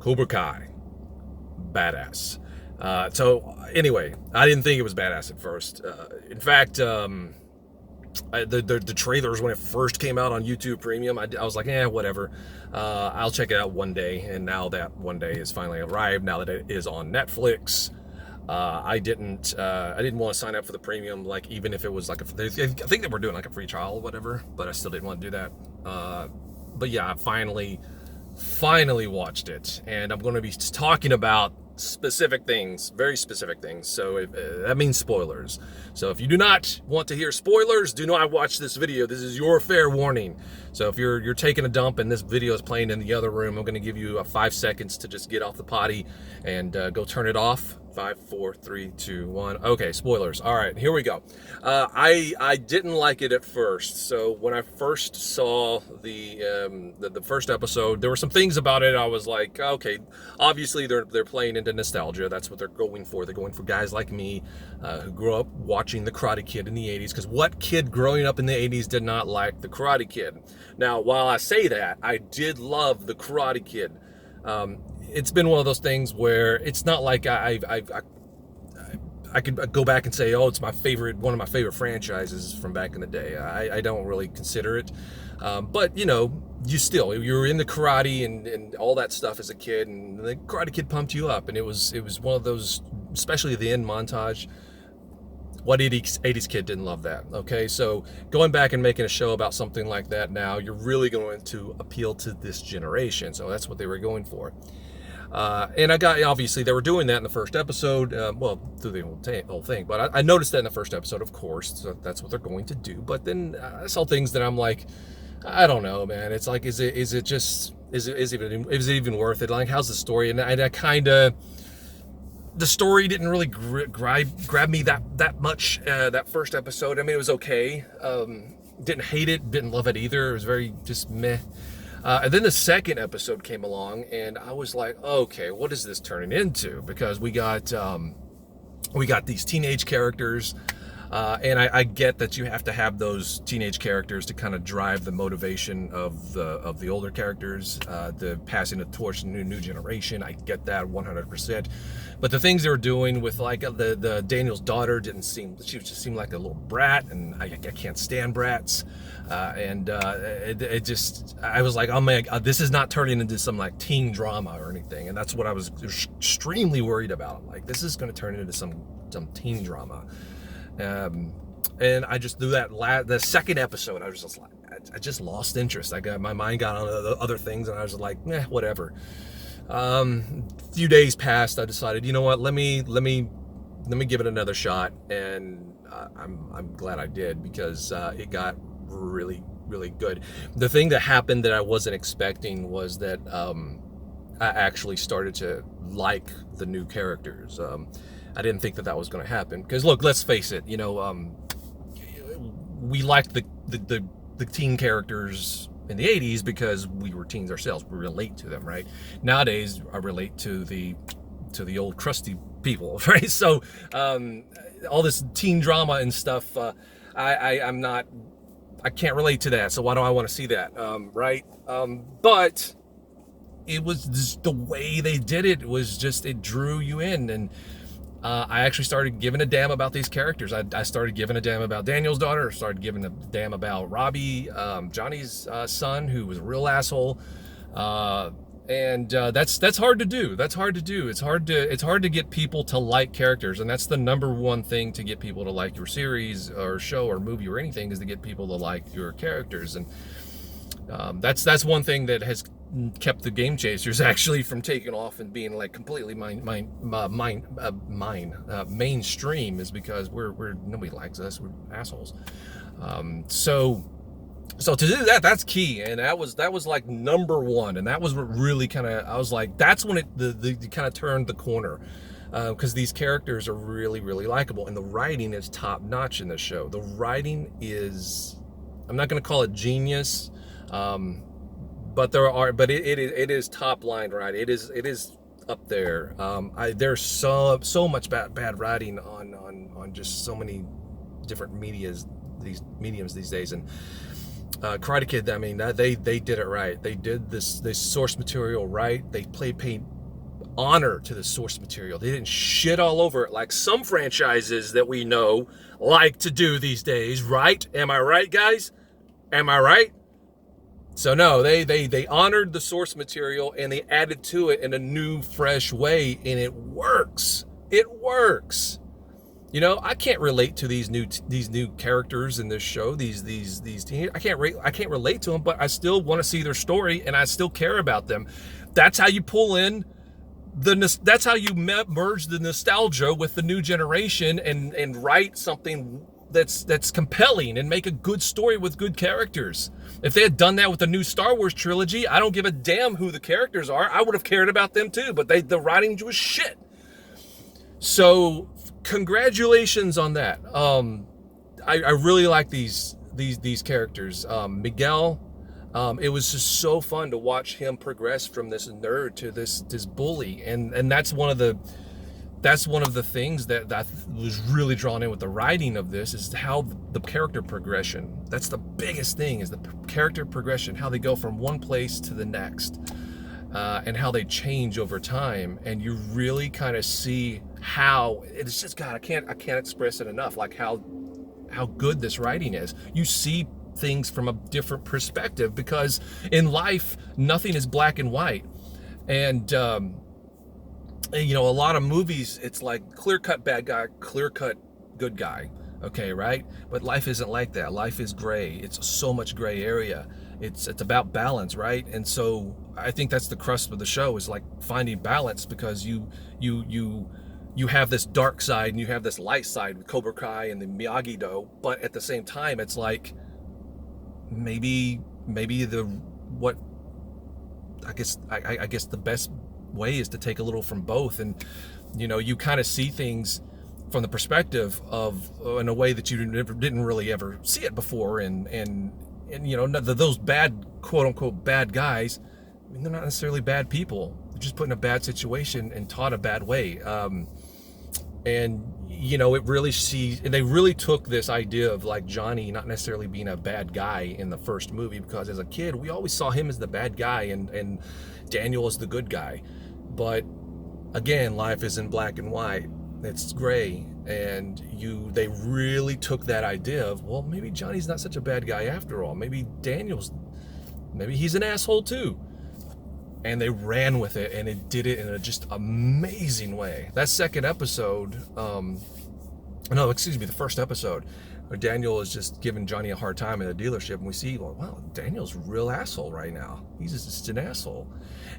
Cobra Kai, badass. So anyway, I didn't think it was badass at first. In fact, the trailers when it first came out on YouTube Premium, I was like, whatever. I'll check it out one day. And now that one day has finally arrived. Now that it is on Netflix, I didn't want to sign up for the premium. Like even if it was like I think they were doing like a free trial or whatever, but I still didn't want to do that. But yeah, I finally watched it, and I'm going to be talking about specific things, very specific things. So that means spoilers. So if you do not want to hear spoilers, do not watch this video. This is your fair warning. So if you're taking a dump and this video is playing in the other room, I'm going to give you 5 seconds to just get off the potty and go turn it off. 5, 4, 3, 2, 1. Okay, spoilers. All right, here we go. I didn't like it at first. So when I first saw the first episode, there were some things about it I was like, okay, obviously they're playing into nostalgia. That's what they're going for. They're going for guys like me who grew up watching the Karate Kid in the 80s. Because what kid growing up in the 80s did not like the Karate Kid? Now, while I say that, I did love the Karate Kid. It's been one of those things where it's not like I could go back and say, oh, it's one of my favorite franchises from back in the day. I don't really consider it. But, you're in the karate and all that stuff as a kid, and the Karate Kid pumped you up. And it was one of those, especially the end montage. What 80s kid didn't love that? Okay, so going back and making a show about something like that now, you're really going to appeal to this generation. So that's what they were going for. And obviously they were doing that in the first episode, through the whole thing. But I noticed that in the first episode, of course, so that's what they're going to do. But then I saw things that I'm like, I don't know, man. It's like, is it even worth it? Like, how's the story? And I kind of, the story didn't really grab me that much, that first episode. I mean, it was okay. Didn't hate it, didn't love it either. It was very just meh. And then the second episode came along, and I was like, okay, what is this turning into? Because we got these teenage characters, and I get that you have to have those teenage characters to kind of drive the motivation of the older characters, the passing the torch to the new generation. I get that 100%. But the things they were doing with like the Daniel's daughter she just seemed like a little brat, and I can't stand brats. It just, I was like, oh man, this is not turning into some like teen drama or anything. And that's what I was extremely worried about. I'm like, this is going to turn into some teen drama. And I just do that. The second episode, I was just like, I just lost interest. My mind got on other things, and I was like, whatever. A few days passed. I decided, you know what? Let me give it another shot, and I'm glad I did, because it got really, really good. The thing that happened that I wasn't expecting was that I actually started to like the new characters. I didn't think that was going to happen, because look, let's face it, we liked the teen characters in the 80s because we were teens ourselves. We relate to them, right? Nowadays, I relate to the old crusty people, right? So all this teen drama and stuff, I can't relate to that. So why do I want to see that, right? But it was just the way they did it. It drew you in, and I actually started giving a damn about these characters. I started giving a damn about Daniel's daughter. Started giving a damn about Robbie, Johnny's son, who was a real asshole. And that's hard to do. That's hard to do. It's hard to get people to like characters, and that's the number one thing to get people to like your series or show or movie or anything, is to get people to like your characters. And that's one thing that has kept the Game Chasers actually from taking off and being like completely mainstream, is because we're nobody likes us. We're assholes. So to do that, that's key, and that was like number one, and that was what really kind of, I was like, that's when it kind of turned the corner, because these characters are really, really likable, and the writing is top notch in this show. The writing is, I'm not going to call it genius, but it is top line writing. It is up there. There's so much bad writing on just so many different mediums these days, and Karate Kid, I mean, they did it right. They did this source material right. They honor to the source material. They didn't shit all over it like some franchises that we know like to do these days, right? Am I right, guys? Am I right? So no, they honored the source material and they added to it in a new, fresh way, and it works. It works. You know, I can't relate to these new characters in this show. These I can't relate to them, but I still want to see their story and I still care about them. That's how you pull in that's how you merge the nostalgia with the new generation and write something that's compelling and make a good story with good characters. If they had done that with the new Star Wars trilogy, I don't give a damn who the characters are. I would have cared about them too, but the writing was shit. So congratulations on that. I really like these characters. Miguel, it was just so fun to watch him progress from this nerd to this bully, and that's one of the things that was really drawn in with the writing of this, is how the character progression. That's the biggest thing, is the character progression, how they go from one place to the next, and how they change over time. And you really kind of see how it's just, God, I can't express it enough, like how good this writing is. You see things from a different perspective, because in life nothing is black and white. And you know, a lot of movies, it's like clear-cut bad guy, clear-cut good guy, okay, right? But life isn't like that. Life is gray. It's so much gray area. It's about balance, right? And so I think that's the crust of the show, is like finding balance, because you have this dark side and you have this light side with Cobra Kai and the Miyagi-Do, but at the same time, it's like maybe I guess the best way is to take a little from both. And you know, you kind of see things from the perspective of, in a way that you didn't really ever see it before. And you know, those bad, quote unquote bad guys, I mean, they're not necessarily bad people. They're just put in a bad situation and taught a bad way. And you know, they really took this idea of like Johnny not necessarily being a bad guy in the first movie, because as a kid we always saw him as the bad guy and Daniel as the good guy. But again, life isn't black and white, it's gray. And they really took that idea of, well, maybe Johnny's not such a bad guy after all. Maybe he's an asshole too. And they ran with it, and it did it in a just amazing way. That second episode, the first episode, where Daniel is just giving Johnny a hard time in the dealership, and we see, well, wow, Daniel's a real asshole right now. He's just an asshole.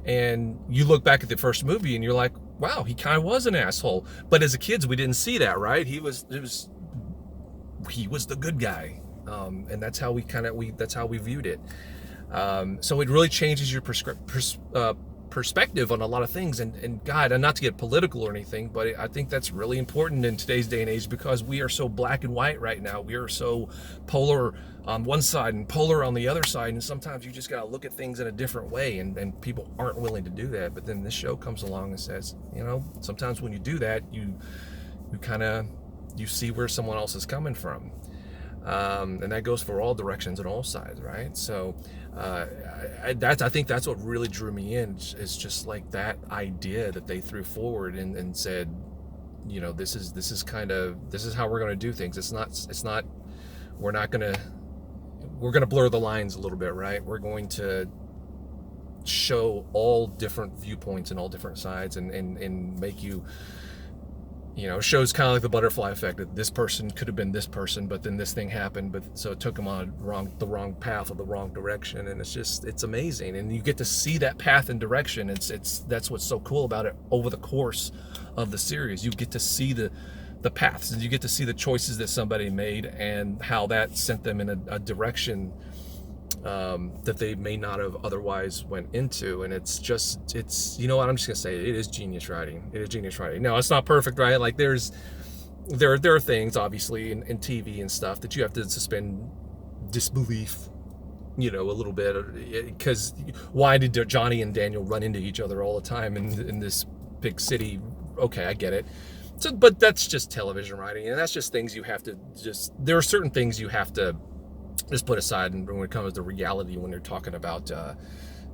And you look back at the first movie, and you're like, wow, he kind of was an asshole. But as a kids, we didn't see that, right? He was the good guy, and that's how we viewed it. So it really changes your perspective on a lot of things. And God, and not to get political or anything, but I think that's really important in today's day and age, because we are so black and white right now. We are so polar on one side and polar on the other side, and sometimes you just got to look at things in a different way, and people aren't willing to do that. But then this show comes along and says, you know, sometimes when you do that, you see where someone else is coming from. And that goes for all directions and all sides, right? So I think that's what really drew me in, is just like that idea that they threw forward and said, you know, this is how we're going to do things. We're going to blur the lines a little bit, right? We're going to show all different viewpoints and all different sides, and make you know, shows kind of like the butterfly effect, that this person could have been this person, but then this thing happened, but so it took them on the wrong path or the wrong direction. And it's amazing, and you get to see that path and direction. That's what's so cool about it. Over the course of the series, you get to see the paths, and you get to see the choices that somebody made, and how that sent them in a direction that they may not have otherwise went into. And it's you know what, I'm just gonna say it is genius writing. It is genius writing. Now, it's not perfect, right? Like there are things, obviously, in TV and stuff that you have to suspend disbelief, you know, a little bit, because why did Johnny and Daniel run into each other all the time in this big city? Okay, I get it. So, but that's just television writing, and that's just things you have to there are certain things you have to just put aside. And when it comes to reality, when you're talking about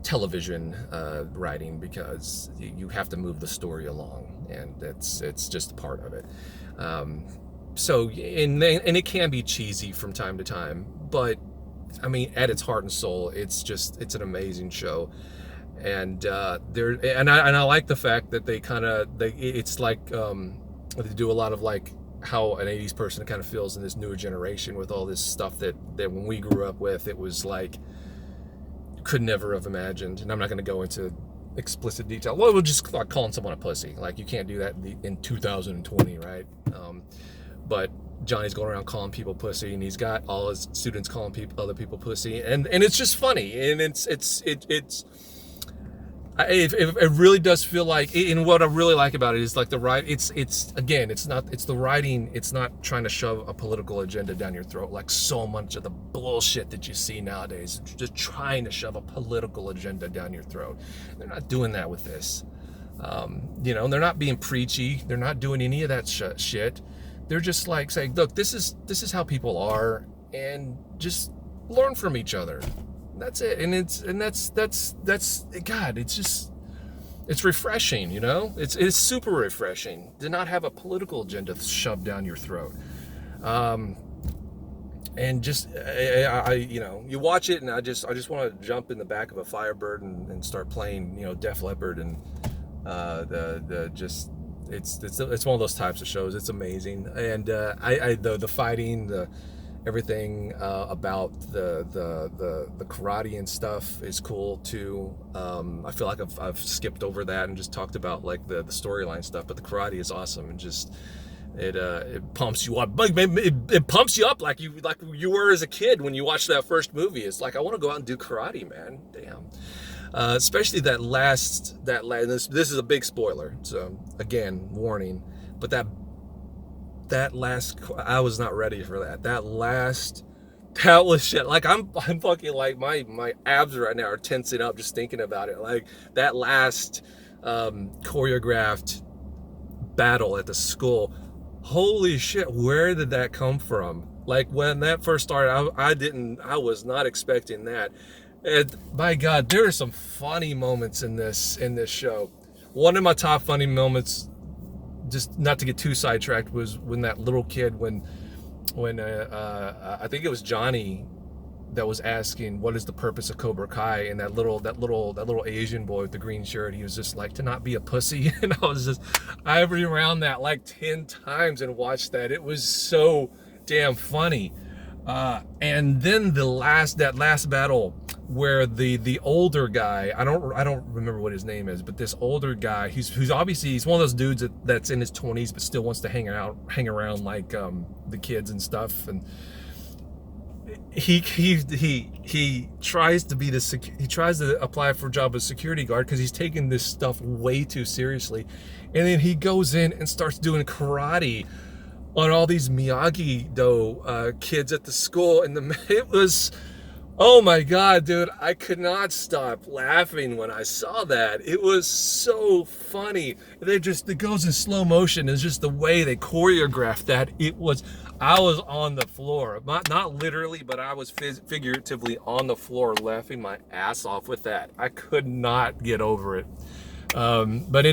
television writing, because you have to move the story along, and it's just a part of it. So and it can be cheesy from time to time, but I mean, at its heart and soul, it's an amazing show. And I like the fact that it's like they do a lot of like how an 80s person kind of feels in this newer generation, with all this stuff that when we grew up with, it was like could never have imagined. And I'm not going to go into explicit detail. Well, we'll just like calling someone a pussy. Like, you can't do that in 2020, right? But Johnny's going around calling people pussy, and he's got all his students calling other people pussy, and it's just funny, and it really does feel like. And what I really like about it is like the it's the writing. It's not trying to shove a political agenda down your throat, like so much of the bullshit that you see nowadays. Just trying to shove a political agenda down your throat. They're not doing that with this. They're not being preachy. They're not doing any of that shit. They're just like saying, look, this is how people are, and just learn from each other. That's it. And that's God, it's refreshing, it's super refreshing to not have a political agenda shoved down your throat. And just you watch it, and I just want to jump in the back of a Firebird and start playing, Def Leppard, and it's one of those types of shows. It's amazing. And the fighting, everything about the karate and stuff is cool too. I feel like I've skipped over that and just talked about like the storyline stuff, but the karate is awesome, and just it pumps you up. It pumps you up like you were as a kid when you watched that first movie. It's like, I want to go out and do karate, man. Damn. Especially that last this is a big spoiler, so again, warning, but that last, I was not ready for that. That was shit. Like, I'm fucking, like, my abs right now are tensing up just thinking about it. Like, that last choreographed battle at the school, holy shit, where did that come from? Like, when that first started, I was not expecting that. And my God, there are some funny moments in this show. One of my top funny moments, just not to get too sidetracked, was when that little kid, when I think it was Johnny that was asking, what is the purpose of Cobra Kai, and that little Asian boy with the green shirt, he was just like, to not be a pussy. And I rewound that like 10 times and watched that. It was so damn funny. And then that last battle, where the older guy, I don't remember what his name is, but this older guy, who's obviously, he's one of those dudes that's in his 20s but still wants to hang around like the kids and stuff, and he tries to be he tries to apply for a job as security guard because he's taking this stuff way too seriously, and then he goes in and starts doing karate on all these Miyagi-Do kids at the school, and it was, oh my God, dude, I could not stop laughing when I saw that. It was so funny. It goes in slow motion. It's just the way they choreographed that. I was on the floor, not literally, but I was figuratively on the floor laughing my ass off with that. I could not get over it. But